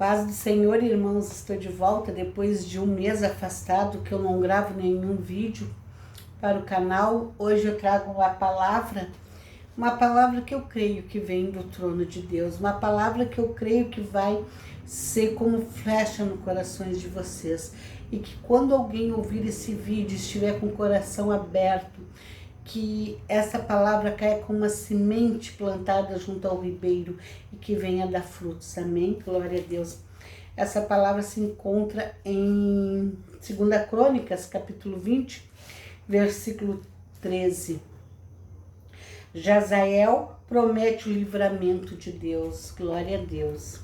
Paz do Senhor, irmãos, estou de volta depois de um mês afastado que eu não gravo nenhum vídeo para o canal. Hoje eu trago uma palavra que eu creio que vem do trono de Deus, uma palavra que eu creio que vai ser como flecha no coração de vocês, e que quando alguém ouvir esse vídeo estiver com o coração aberto, que essa palavra caia como uma semente plantada junto ao ribeiro e que venha dar frutos. Amém? Glória a Deus. Essa palavra se encontra em 2 Crônicas, capítulo 20, versículo 13. Jazael promete o livramento de Deus. Glória a Deus.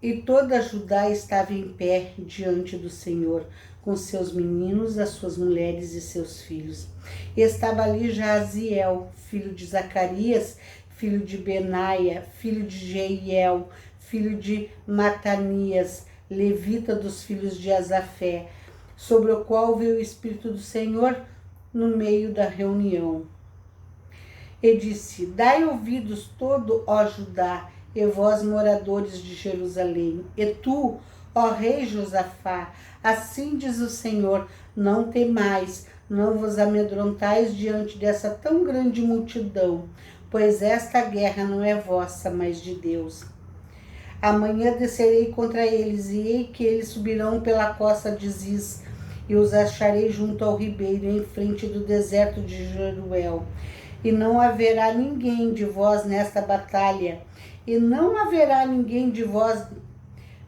E toda Judá estava em pé diante do Senhor, com seus meninos, as suas mulheres e seus filhos. E estava ali Jaziel, filho de Zacarias, filho de Benaia, filho de Jeiel, filho de Matanias, levita dos filhos de Asafé, sobre o qual veio o Espírito do Senhor no meio da reunião. E disse: dai ouvidos todo, ó Judá, e vós, moradores de Jerusalém, e tu, ó rei Josafá, assim diz o Senhor: não temais, não vos amedrontais diante dessa tão grande multidão, pois esta guerra não é vossa, mas de Deus. Amanhã descerei contra eles, e ei que eles subirão pela costa de Ziz, e os acharei junto ao ribeiro, em frente do deserto de Jeruel. E não haverá ninguém de vós nesta batalha, e não haverá ninguém de vós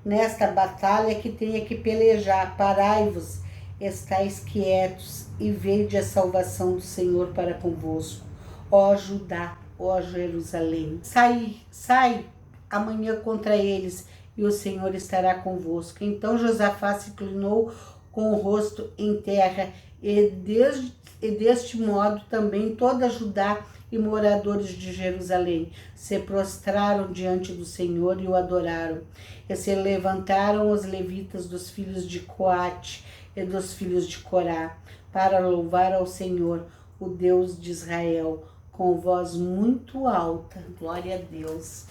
nesta batalha que tenha que pelejar. Parai-vos, estais quietos, e vede a salvação do Senhor para convosco, ó Judá, ó Jerusalém. Sai amanhã contra eles, e o Senhor estará convosco. Então Josafá se inclinou com o rosto em terra, e deste modo também toda Judá e moradores de Jerusalém se prostraram diante do Senhor e o adoraram. E se levantaram os levitas dos filhos de Coate e dos filhos de Corá, para louvar ao Senhor, o Deus de Israel, com voz muito alta. Glória a Deus.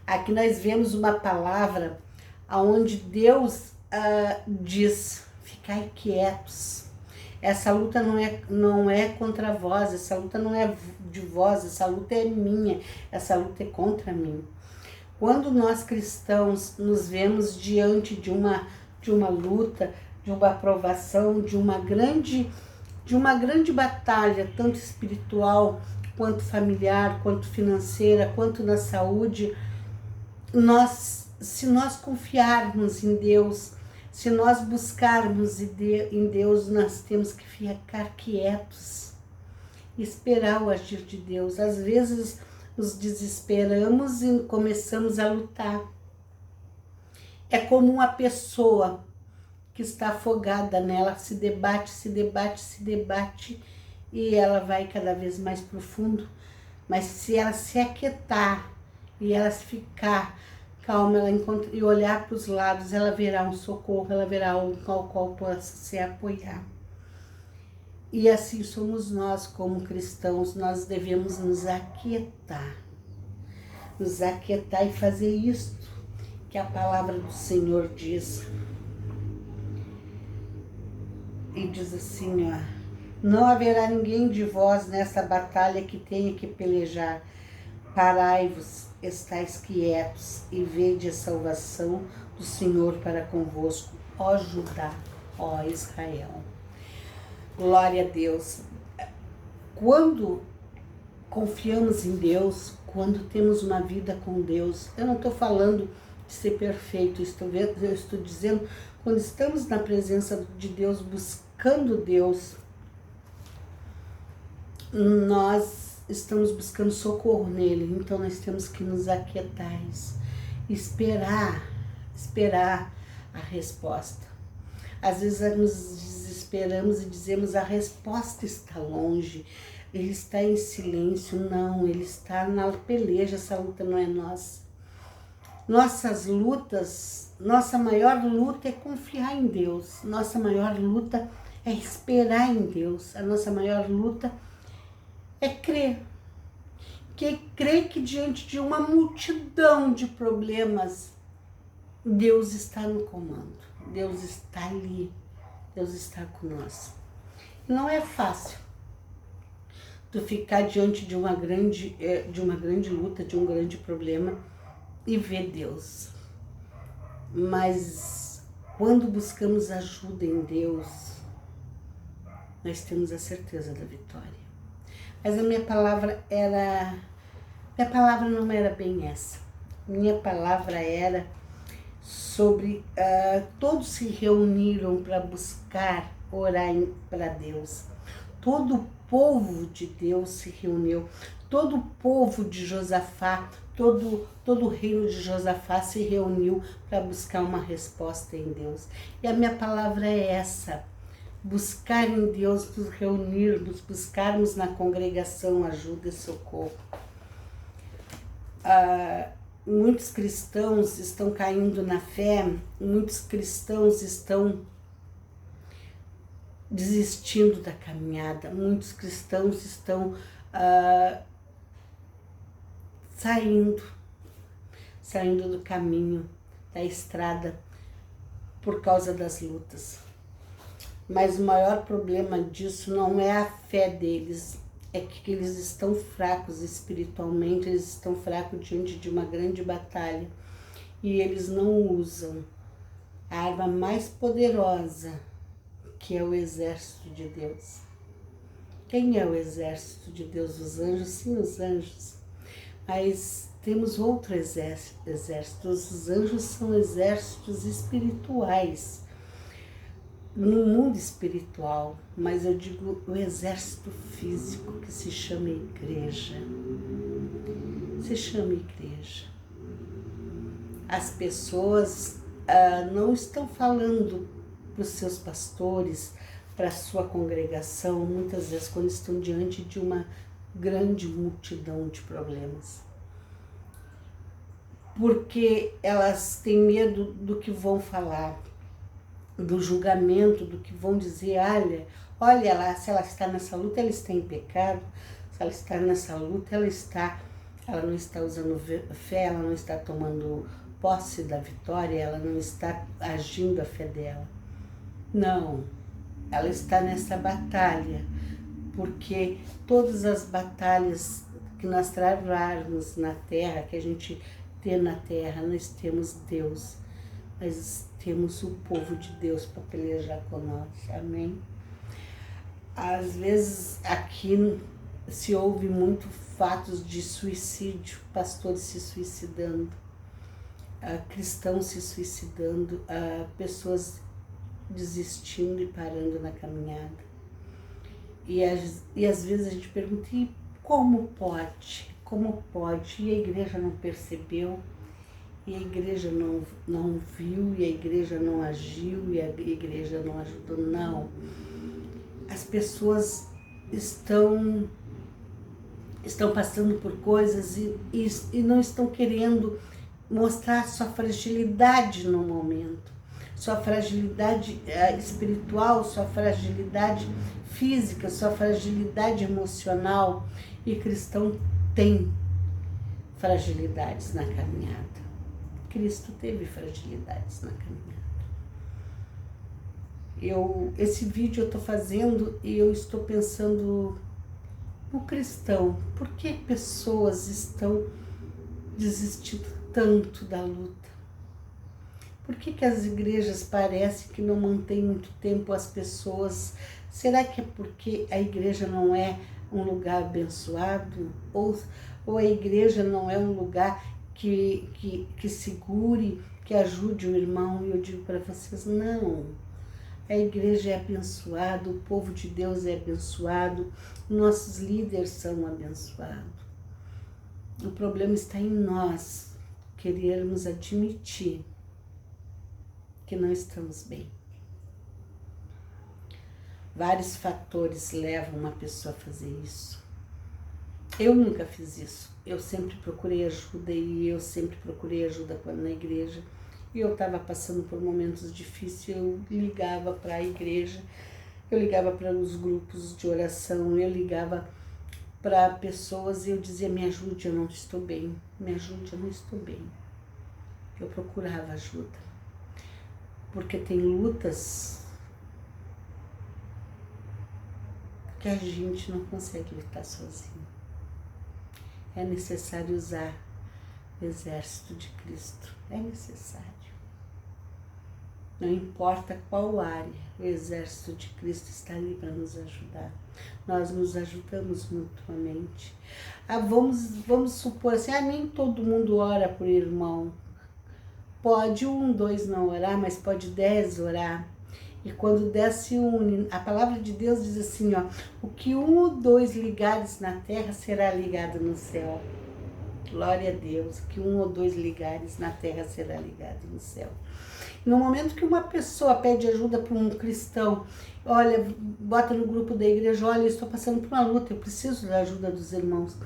Aqui nós vemos uma palavra onde Deus diz: ficai quietos. Essa luta não é contra vós, essa luta não é de vós, essa luta é minha, essa luta é contra mim. Quando nós cristãos nos vemos diante de uma luta, de uma provação, de uma grande batalha, tanto espiritual, quanto familiar, quanto financeira, quanto na saúde, se nós confiarmos em Deus, se nós buscarmos em Deus, nós temos que ficar quietos, esperar o agir de Deus. Às vezes nos desesperamos e começamos a lutar. É como uma pessoa que está afogada nela, se debate, e ela vai cada vez mais profundo. Mas se ela se aquietar e ela ficar calma, ela e olhar para os lados, ela verá um socorro, ela verá algo ao qual possa se apoiar. E assim somos nós como cristãos, nós devemos nos aquietar e fazer isto que a palavra do Senhor diz. E diz assim, ó: não haverá ninguém de vós nesta batalha que tenha que pelejar. Parai-vos, estais quietos, e vede a salvação do Senhor para convosco, ó Judá, ó Israel. Glória a Deus. Quando confiamos em Deus, quando temos uma vida com Deus, eu não estou falando de ser perfeito, eu estou dizendo, quando estamos na presença de Deus, buscando Deus, nós estamos buscando socorro nele. Então nós temos que nos aquietar, esperar a resposta. Às vezes nos desesperamos e dizemos: a resposta está longe, ele está em silêncio. Não, ele está na peleja. Essa luta não é nossa. Nossas lutas, nossa maior luta é confiar em Deus. Nossa maior luta é esperar em Deus. A nossa maior luta é crer. que crê que diante de uma multidão de problemas, Deus está no comando, Deus está ali, Deus está conosco. Não é fácil tu ficar diante de uma grande luta, de um grande problema e ver Deus. Mas quando buscamos ajuda em Deus, nós temos a certeza da vitória. Mas a minha palavra não era bem essa. Minha palavra era sobre todos se reuniram para buscar orar para Deus. Todo o povo de Deus se reuniu. Todo o povo de Josafá, todo o reino de Josafá se reuniu para buscar uma resposta em Deus. E a minha palavra é essa: buscar em Deus, nos reunirmos, buscarmos na congregação ajuda e socorro. Muitos cristãos estão caindo na fé, muitos cristãos estão desistindo da caminhada, muitos cristãos estão saindo do caminho, da estrada, por causa das lutas. Mas o maior problema disso não é a fé deles, é que eles estão fracos espiritualmente, eles estão fracos diante de uma grande batalha e eles não usam a arma mais poderosa, que é o exército de Deus. Quem é o exército de Deus? Os anjos? Sim, os anjos. Mas temos outro exército. Os anjos são exércitos espirituais, no mundo espiritual, mas eu digo o exército físico, que se chama igreja. Se chama igreja. As pessoas não estão falando para os seus pastores, para a sua congregação, muitas vezes quando estão diante de uma grande multidão de problemas. Porque elas têm medo do que vão falar, do julgamento, do que vão dizer. Olha lá, se ela está nessa luta, ela está em pecado. Se ela está nessa luta, ela não está usando fé, ela não está tomando posse da vitória, ela não está agindo a fé dela. Não, ela está nessa batalha, porque todas as batalhas que nós travarmos na terra, que a gente tem na terra, nós temos Deus, nós temos o povo de Deus para pelejar com nós, amém? Às vezes aqui se ouve muito fatos de suicídio, pastores se suicidando, cristãos se suicidando, pessoas desistindo e parando na caminhada. E às vezes a gente pergunta, e como pode? Como pode? E a igreja não percebeu, e a igreja não viu, e a igreja não agiu, e a igreja não ajudou. Não. As pessoas estão passando por coisas e não estão querendo mostrar sua fragilidade no momento, sua fragilidade espiritual, sua fragilidade física, sua fragilidade emocional. E cristão tem fragilidades na caminhada. Cristo teve fragilidades na caminhada. Esse vídeo eu estou fazendo e eu estou pensando no cristão. Por que pessoas estão desistindo tanto da luta? Por que as igrejas parecem que não mantêm muito tempo as pessoas? Será que é porque a igreja não é um lugar abençoado? Ou a igreja não é um lugar que segure, que ajude o irmão? E eu digo para vocês, não. A igreja é abençoada, o povo de Deus é abençoado, nossos líderes são abençoados. O problema está em nós querermos admitir que não estamos bem. Vários fatores levam uma pessoa a fazer isso. Eu nunca fiz isso. Eu sempre procurei ajuda na igreja. E eu estava passando por momentos difíceis, eu ligava para a igreja, eu ligava para os grupos de oração, eu ligava para pessoas e eu dizia, me ajude, eu não estou bem, me ajude, eu não estou bem. Eu procurava ajuda, porque tem lutas que a gente não consegue lutar sozinho. É necessário usar o exército de Cristo, é necessário. Não importa qual área, o exército de Cristo está ali para nos ajudar. Nós nos ajudamos mutuamente. Vamos supor assim, nem todo mundo ora por irmão. Pode 1, 2 não orar, mas pode 10 orar. E quando 10 se une, a palavra de Deus diz assim, ó, o que 1 ou 2 ligares na terra será ligado no céu. Glória a Deus, que 1 ou 2 ligares na terra será ligado no céu. No momento que uma pessoa pede ajuda para um cristão, olha, bota no grupo da igreja, olha, eu estou passando por uma luta, eu preciso da ajuda dos irmãos.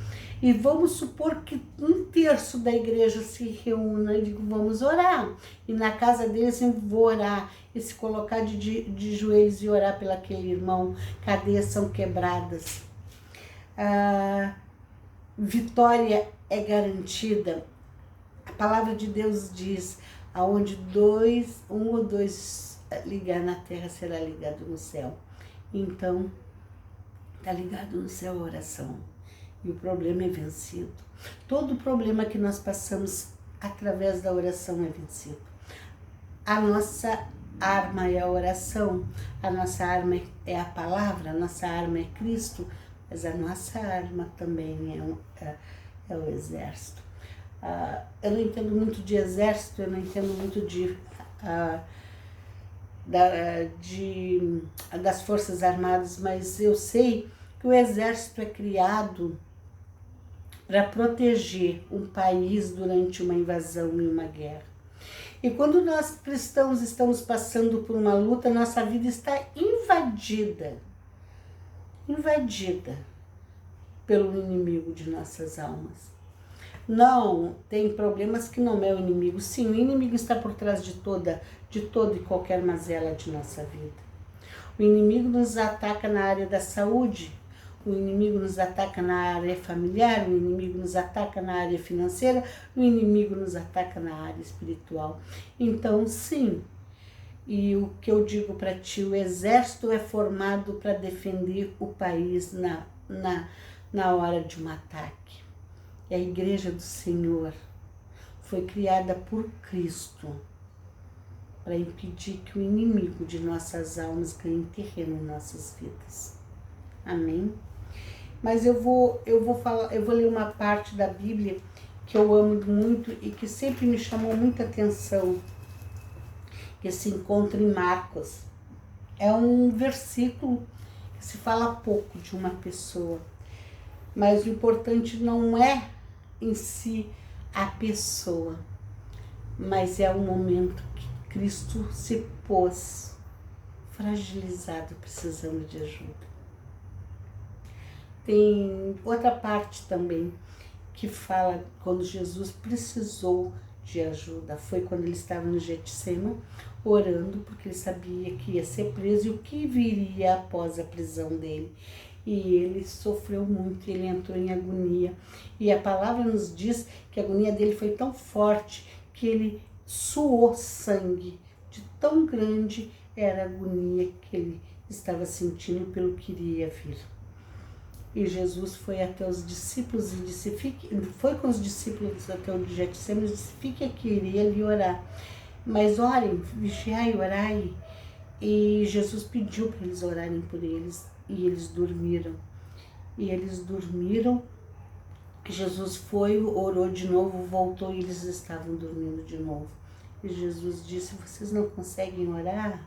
E vamos supor que 1/3 da igreja se reúna e digo, vamos orar. E na casa deles eu vou orar e se colocar de joelhos e orar pelo aquele irmão. Cadeias são quebradas. Vitória é garantida. A palavra de Deus diz, aonde 1 ou 2 ligar na terra será ligado no céu. Então, está ligado no céu a oração. E o problema é vencido. Todo problema que nós passamos através da oração é vencido. A nossa arma é a oração, a nossa arma é a palavra, a nossa arma é Cristo, mas a nossa arma também é o exército. Eu não entendo muito de exército, eu não entendo muito das Forças Armadas, mas eu sei que o exército é criado para proteger um país durante uma invasão e uma guerra. E quando nós cristãos estamos passando por uma luta, nossa vida está invadida pelo inimigo de nossas almas. Não, tem problemas que não é o inimigo. Sim, o inimigo está por trás de toda e qualquer mazela de nossa vida. O inimigo nos ataca na área da saúde, o inimigo nos ataca na área familiar, o inimigo nos ataca na área financeira, o inimigo nos ataca na área espiritual. Então, sim, e o que eu digo para ti, o exército é formado para defender o país na hora de um ataque. E a igreja do Senhor foi criada por Cristo para impedir que o inimigo de nossas almas ganhe terreno em nossas vidas. Amém? Mas eu vou ler uma parte da Bíblia que eu amo muito e que sempre me chamou muita atenção, que se encontra em Marcos. É um versículo que se fala pouco de uma pessoa, mas o importante não é em si a pessoa, mas é o momento que Cristo se pôs fragilizado, precisando de ajuda. Tem outra parte também que fala quando Jesus precisou de ajuda. Foi quando ele estava no Getsêmani orando, porque ele sabia que ia ser preso e o que viria após a prisão dele. E ele sofreu muito, ele entrou em agonia. E a palavra nos diz que a agonia dele foi tão forte que ele suou sangue. De tão grande era a agonia que ele estava sentindo pelo que iria vir. E Jesus foi até os discípulos e disse, foi com os discípulos até o Getsêmani e disse, fique aqui, iria lhe orar. Mas orem, vigiai e orai. E Jesus pediu para eles orarem por eles e eles dormiram. Jesus foi, orou de novo, voltou e eles estavam dormindo de novo. E Jesus disse, vocês não conseguem orar?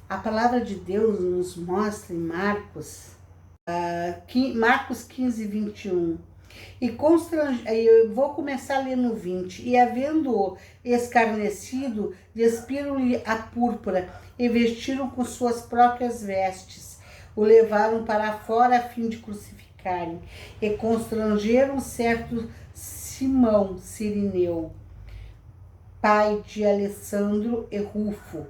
A palavra de Deus nos mostra em Marcos 15, 21. Eu vou começar a ler no 20. E havendo escarnecido, despiram-lhe a púrpura e vestiram com suas próprias vestes. O levaram para fora a fim de crucificarem. E constrangeram certo Simão Cirineu, pai de Alessandro e Rufo,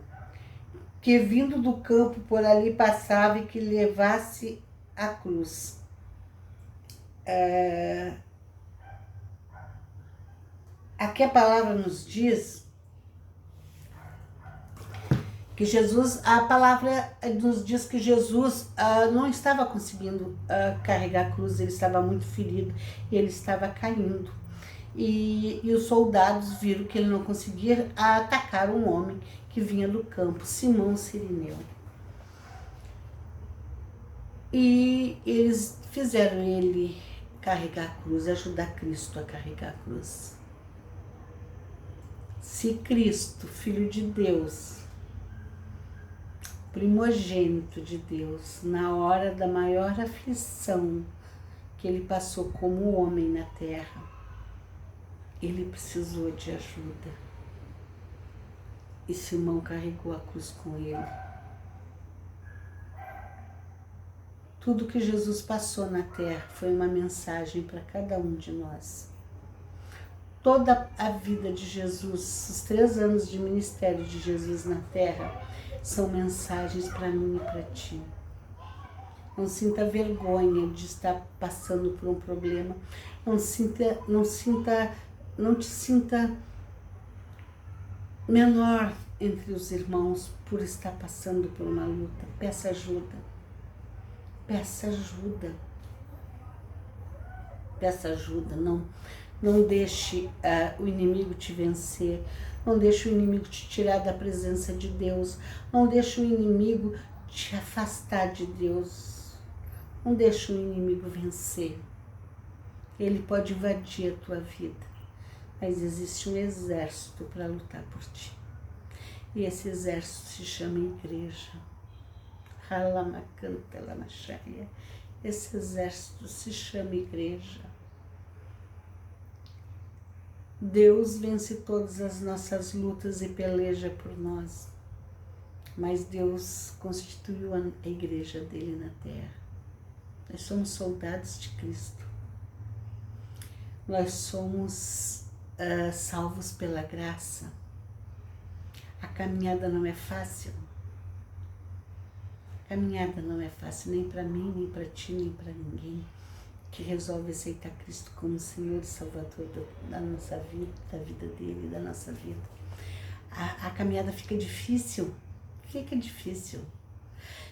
que vindo do campo por ali passava e que levasse a cruz. Aqui a palavra nos diz que a palavra nos diz que Jesus não estava conseguindo carregar a cruz, ele estava muito ferido e ele estava caindo. E os soldados viram que ele não conseguia atacar um homem que vinha do campo, Simão Cirineu. E eles fizeram ele carregar a cruz, ajudar Cristo a carregar a cruz. Se Cristo, Filho de Deus, primogênito de Deus, na hora da maior aflição que ele passou como homem na terra, ele precisou de ajuda. E Simão carregou a cruz com ele. Tudo que Jesus passou na terra foi uma mensagem para cada um de nós. Toda a vida de Jesus, os 3 anos de ministério de Jesus na terra, são mensagens para mim e para ti. Não sinta vergonha de estar passando por um problema. Não te sinta menor entre os irmãos por estar passando por uma luta. Peça ajuda. Peça ajuda. Peça ajuda. Não deixe o inimigo te vencer. Não deixe o inimigo te tirar da presença de Deus. Não deixe o inimigo te afastar de Deus. Não deixe o inimigo vencer. Ele pode invadir a tua vida, mas existe um exército para lutar por ti. E esse exército se chama igreja. Esse exército se chama igreja. Deus vence todas as nossas lutas e peleja por nós. Mas Deus constituiu a igreja dele na terra. Nós somos soldados de Cristo. Nós somos salvos pela graça. A caminhada não é fácil. A caminhada não é fácil nem para mim, nem para ti, nem para ninguém que resolve aceitar Cristo como Senhor e Salvador da nossa vida, da vida dele, da nossa vida. A caminhada fica difícil. Fica difícil.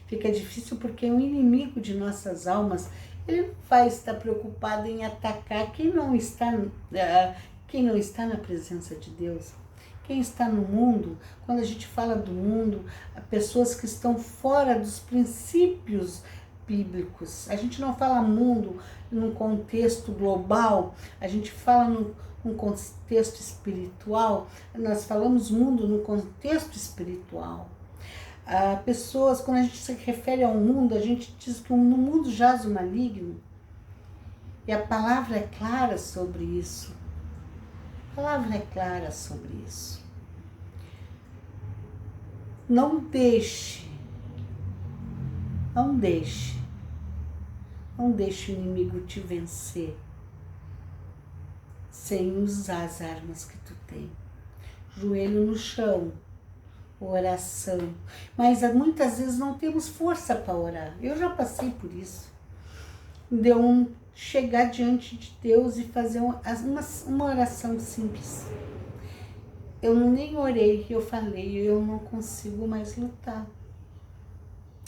Fica difícil porque o inimigo de nossas almas, ele não vai estar preocupado em atacar quem não está na presença de Deus. Quem está no mundo, quando a gente fala do mundo, pessoas que estão fora dos princípios bíblicos. A gente não fala mundo num contexto global, a gente fala num contexto espiritual, nós falamos mundo no contexto espiritual. Pessoas, quando a gente se refere ao mundo, a gente diz que no mundo jaz o maligno. E a palavra é clara sobre isso. A palavra é clara sobre isso. Não deixe o inimigo te vencer sem usar as armas que tu tem. Joelho no chão, oração. Mas muitas vezes não temos força para orar. Eu já passei por isso. Deu chegar diante de Deus e fazer uma oração simples. Eu nem orei, eu falei, eu não consigo mais lutar.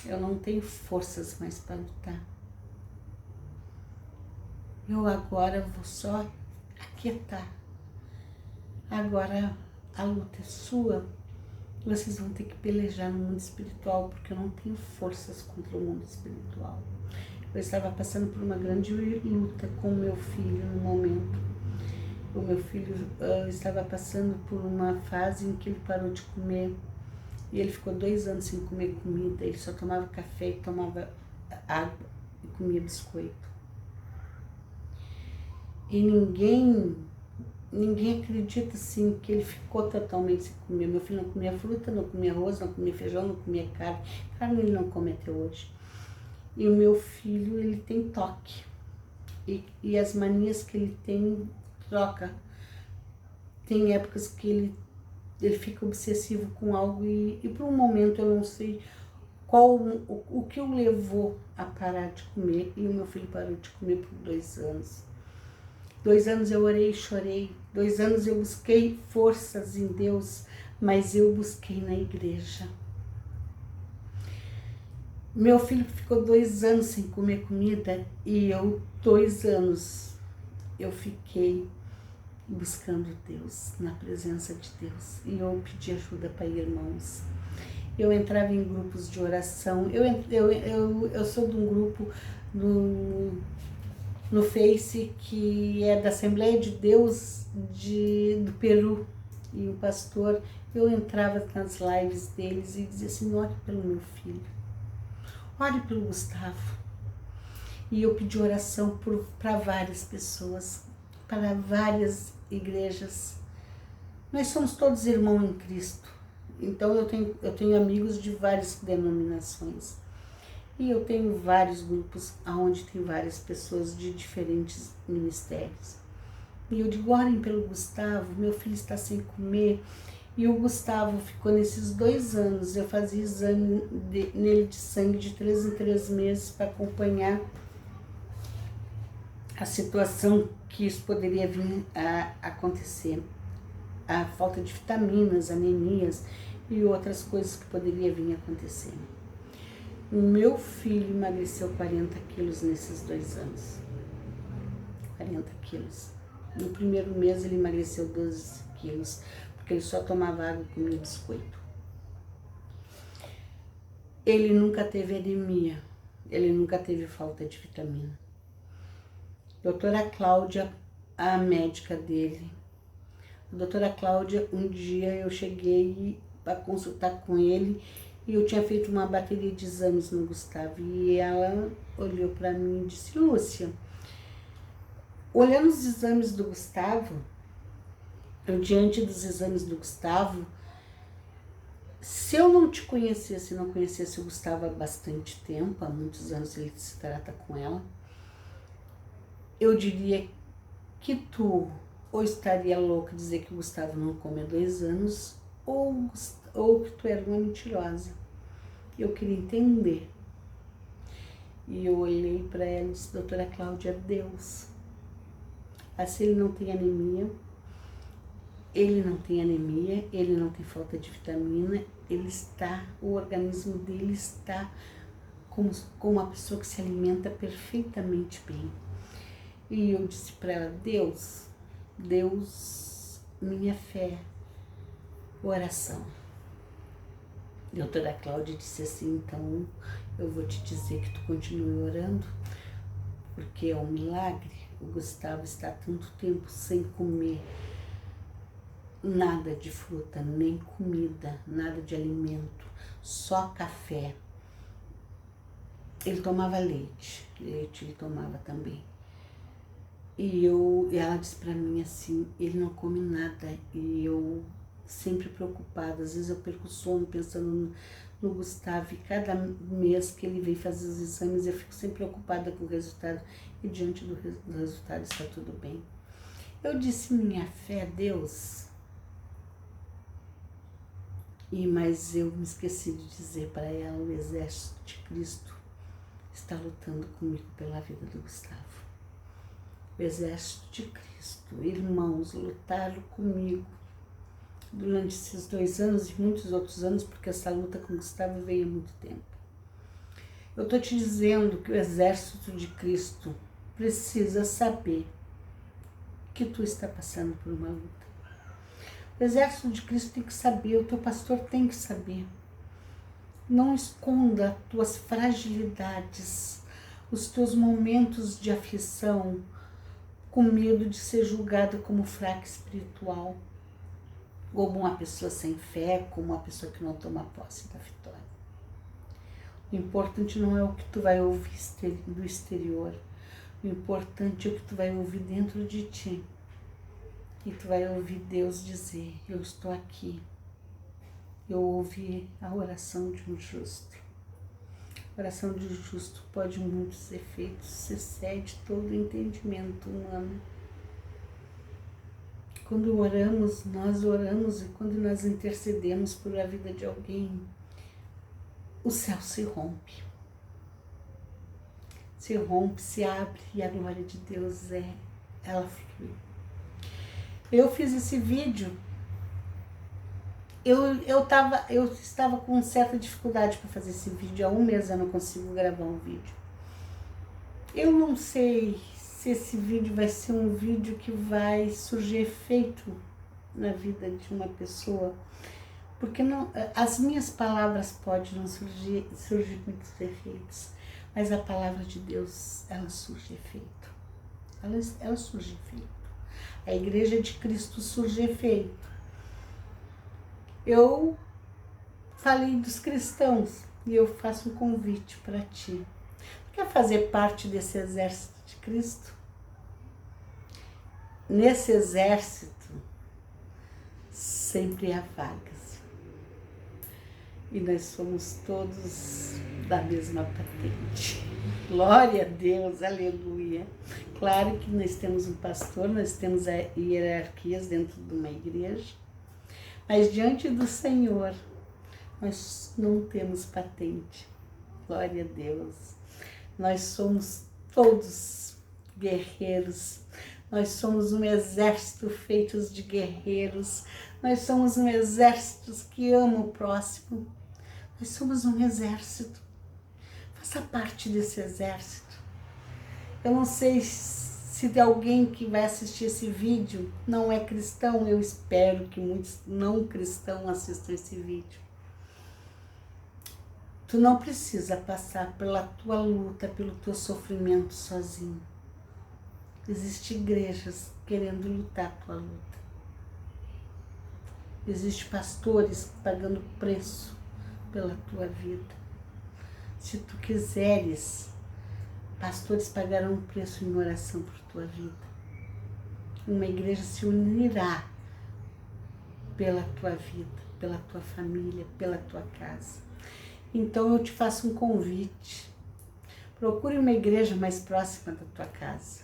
Eu não tenho forças mais para lutar. Eu agora vou só aquietar. Agora a luta é sua. Vocês vão ter que pelejar no mundo espiritual, porque eu não tenho forças contra o mundo espiritual. Eu estava passando por uma grande luta com o meu filho no momento. O meu filho estava passando por uma fase em que ele parou de comer. E ele ficou 2 anos sem comer comida. Ele só tomava café e tomava água e comia biscoito. E ninguém acredita assim que ele ficou totalmente sem comer. Meu filho não comia fruta, não comia arroz, não comia feijão, não comia carne. Carne ele não come até hoje. E o meu filho, ele tem toque. E as manias que ele tem, troca. Tem épocas que ele fica obsessivo com algo e por um momento eu não sei o que o levou a parar de comer, e o meu filho parou de comer por 2 anos. 2 anos eu orei e chorei, 2 anos eu busquei forças em Deus, mas eu busquei na igreja. Meu filho ficou 2 anos sem comer comida e eu 2 anos eu fiquei buscando Deus, na presença de Deus, e eu pedi ajuda para irmãos. Eu entrava em grupos de oração, eu sou de um grupo no Face que é da Assembleia de Deus do Peru, e o pastor, eu entrava nas lives deles e dizia assim, ore pelo meu filho, ore pelo Gustavo. E eu pedi oração para várias pessoas, para várias igrejas. Nós somos todos irmãos em Cristo. Então eu tenho amigos de várias denominações. E eu tenho vários grupos onde tem várias pessoas de diferentes ministérios. E eu digo, orem pelo Gustavo, meu filho está sem comer. E o Gustavo ficou nesses 2 anos, eu fazia exame nele de sangue de 3 em 3 meses para acompanhar a situação que isso poderia vir a acontecer. A falta de vitaminas, anemias e outras coisas que poderia vir a acontecer. O meu filho emagreceu 40 quilos nesses 2 anos. 40 quilos. No primeiro mês ele emagreceu 12 quilos, porque ele só tomava água e comia biscoito. Ele nunca teve anemia, ele nunca teve falta de vitamina. Doutora Cláudia, a médica dele, a doutora Cláudia, um dia eu cheguei para consultar com ele e eu tinha feito uma bateria de exames no Gustavo e ela olhou para mim e disse, Lúcia, olhando os exames do Gustavo, eu diante dos exames do Gustavo, se eu não te conhecesse, não conhecesse o Gustavo há bastante tempo, há muitos anos ele se trata com ela, eu diria que tu ou estaria louca dizer que o Gustavo não come há 2 anos, ou que tu era uma mentirosa. Eu queria entender. E eu olhei para ela e disse, doutora Cláudia, Deus. Assim ele não tem anemia, ele não tem falta de vitamina, o organismo dele está como uma pessoa que se alimenta perfeitamente bem. E eu disse para ela, Deus, minha fé, oração. A doutora Cláudia disse assim, então eu vou te dizer que tu continue orando, porque é um milagre. O Gustavo está há tanto tempo sem comer nada de fruta, nem comida, nada de alimento, só café. Ele tomava leite ele tomava também. E ela disse para mim assim, ele não come nada, e eu sempre preocupada, às vezes eu perco o sono pensando no Gustavo, e cada mês que ele vem fazer os exames eu fico sempre preocupada com o resultado, e diante do resultado está tudo bem. Eu disse, minha fé, Deus, mas eu me esqueci de dizer para ela, o exército de Cristo está lutando comigo pela vida do Gustavo. O exército de Cristo, irmãos, lutaram comigo durante esses 2 anos e muitos outros anos, porque essa luta com o Gustavo veio há muito tempo. Eu estou te dizendo que o exército de Cristo precisa saber que tu está passando por uma luta. O exército de Cristo tem que saber, o teu pastor tem que saber. Não esconda tuas fragilidades, os teus momentos de aflição, com medo de ser julgada como fraca espiritual, como uma pessoa sem fé, como uma pessoa que não toma posse da vitória. O importante não é o que tu vai ouvir do exterior, o importante é o que tu vai ouvir dentro de ti. E tu vai ouvir Deus dizer, eu estou aqui. Eu ouvi a oração de um justo. A oração de um justo pode muitos efeitos, excede todo o entendimento humano. Quando nós oramos e quando nós intercedemos por a vida de alguém, o céu se rompe. Se rompe, se abre e a glória de Deus ela flui. Eu fiz esse vídeo, eu estava com certa dificuldade para fazer esse vídeo. Há um mês eu não consigo gravar um vídeo. Eu não sei se esse vídeo vai ser um vídeo que vai surgir efeito na vida de uma pessoa, porque não, as minhas palavras podem não surgir muitos efeitos, mas a palavra de Deus, ela surge efeito. Ela surge efeito. A igreja de Cristo surge efeito. Eu falei dos cristãos e eu faço um convite para ti. Quer fazer parte desse exército de Cristo? Nesse exército sempre há vagas. E nós somos todos da mesma patente. Glória a Deus, aleluia. Claro que nós temos um pastor, nós temos hierarquias dentro de uma igreja, mas diante do Senhor, nós não temos patente. Glória a Deus. Nós somos todos guerreiros. Nós somos um exército feitos de guerreiros. Nós somos um exército que ama o próximo. Nós somos um exército. Faça parte desse exército. Eu não sei se tem alguém que vai assistir esse vídeo não é cristão. Eu espero que muitos não cristãos assistam esse vídeo. Tu não precisa passar pela tua luta, pelo teu sofrimento sozinho. Existem igrejas querendo lutar a tua luta. Existem pastores pagando preço pela tua vida. Se tu quiseres, pastores pagarão um preço em oração por tua vida. Uma igreja se unirá pela tua vida, pela tua família, pela tua casa. Então eu te faço um convite. Procure uma igreja mais próxima da tua casa.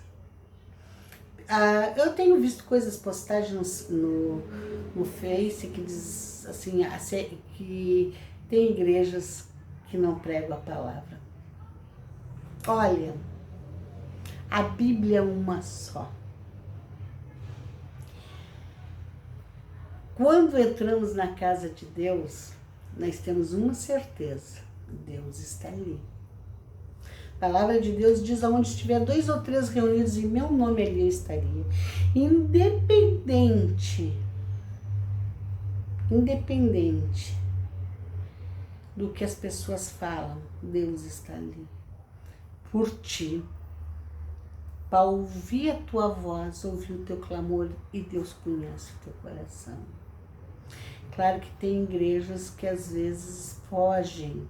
Eu tenho visto postagens no Face que diz assim, que tem igrejas que não pregam a palavra. Olha, a Bíblia é uma só. Quando entramos na casa de Deus, nós temos uma certeza: Deus está ali. A palavra de Deus diz: aonde estiver 2 ou 3 reunidos em meu nome, ali eu estaria. Independente do que as pessoas falam, Deus está ali por ti, para ouvir a tua voz, ouvir o teu clamor, e Deus conhece o teu coração. Claro que tem igrejas que às vezes fogem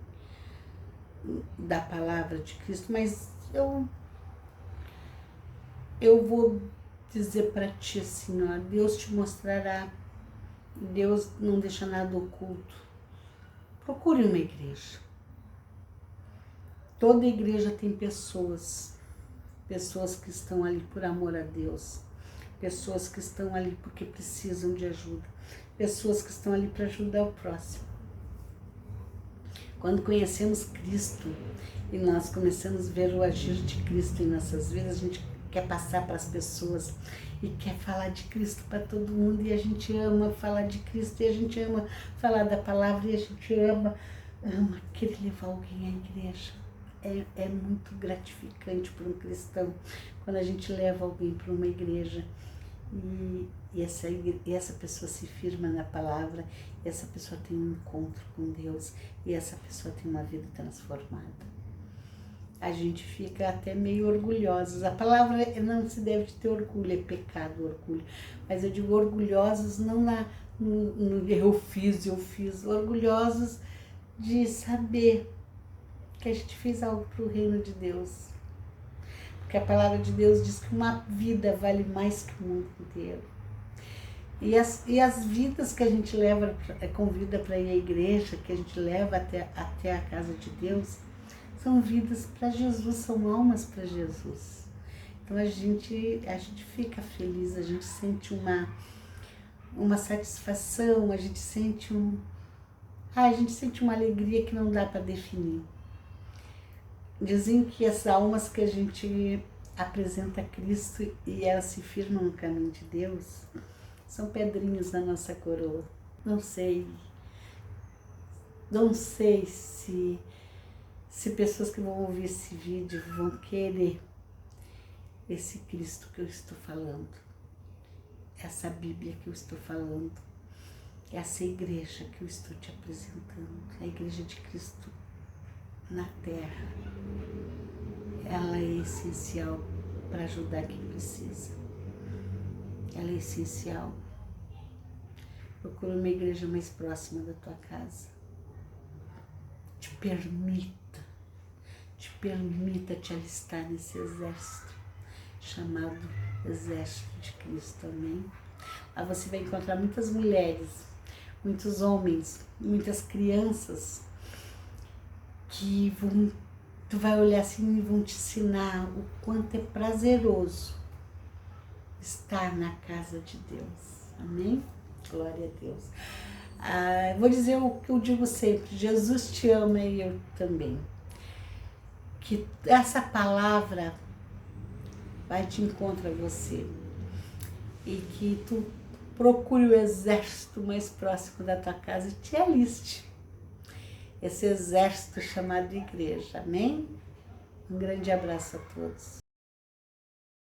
da palavra de Cristo, mas eu vou dizer para ti assim, ó, Deus te mostrará, Deus não deixa nada oculto. Procure uma igreja. Toda igreja tem pessoas que estão ali por amor a Deus, pessoas que estão ali porque precisam de ajuda, pessoas que estão ali para ajudar o próximo. Quando conhecemos Cristo e nós começamos a ver o agir de Cristo em nossas vidas, a gente quer passar para as pessoas e quer falar de Cristo para todo mundo, e a gente ama falar de Cristo, e a gente ama falar da palavra, e a gente ama querer levar alguém à igreja. É muito gratificante para um cristão quando a gente leva alguém para uma igreja e essa pessoa se firma na palavra, e essa pessoa tem um encontro com Deus, e essa pessoa tem uma vida transformada. A gente fica até meio orgulhosos. A palavra não se deve ter orgulho, é pecado o orgulho. Mas eu digo orgulhosos não no eu fiz, orgulhosos de saber que a gente fez algo para o reino de Deus. Porque a palavra de Deus diz que uma vida vale mais que o mundo inteiro. E as vidas que a gente convida para ir à igreja, que a gente leva até a casa de Deus, são vidas para Jesus, são almas para Jesus. Então a gente fica feliz, a gente sente uma satisfação, a gente sente A gente sente uma alegria que não dá para definir. Dizem que as almas que a gente apresenta a Cristo e elas se firmam no caminho de Deus são pedrinhos da nossa coroa. Não sei se pessoas que vão ouvir esse vídeo vão querer esse Cristo que eu estou falando, essa Bíblia que eu estou falando, essa igreja que eu estou te apresentando, a igreja de Cristo na Terra. Ela é essencial para ajudar quem precisa. Ela é essencial. Procura uma igreja mais próxima da tua casa. Te permita te alistar nesse exército chamado Exército de Cristo, amém? Lá você vai encontrar muitas mulheres, muitos homens, muitas crianças que tu vai olhar assim e vão te ensinar o quanto é prazeroso estar na casa de Deus, amém? Glória a Deus. Vou dizer o que eu digo sempre, Jesus te ama e eu também. Que essa palavra vai te encontrar você e que tu procure o exército mais próximo da tua casa e te aliste. Esse exército chamado igreja, amém? Um grande abraço a todos.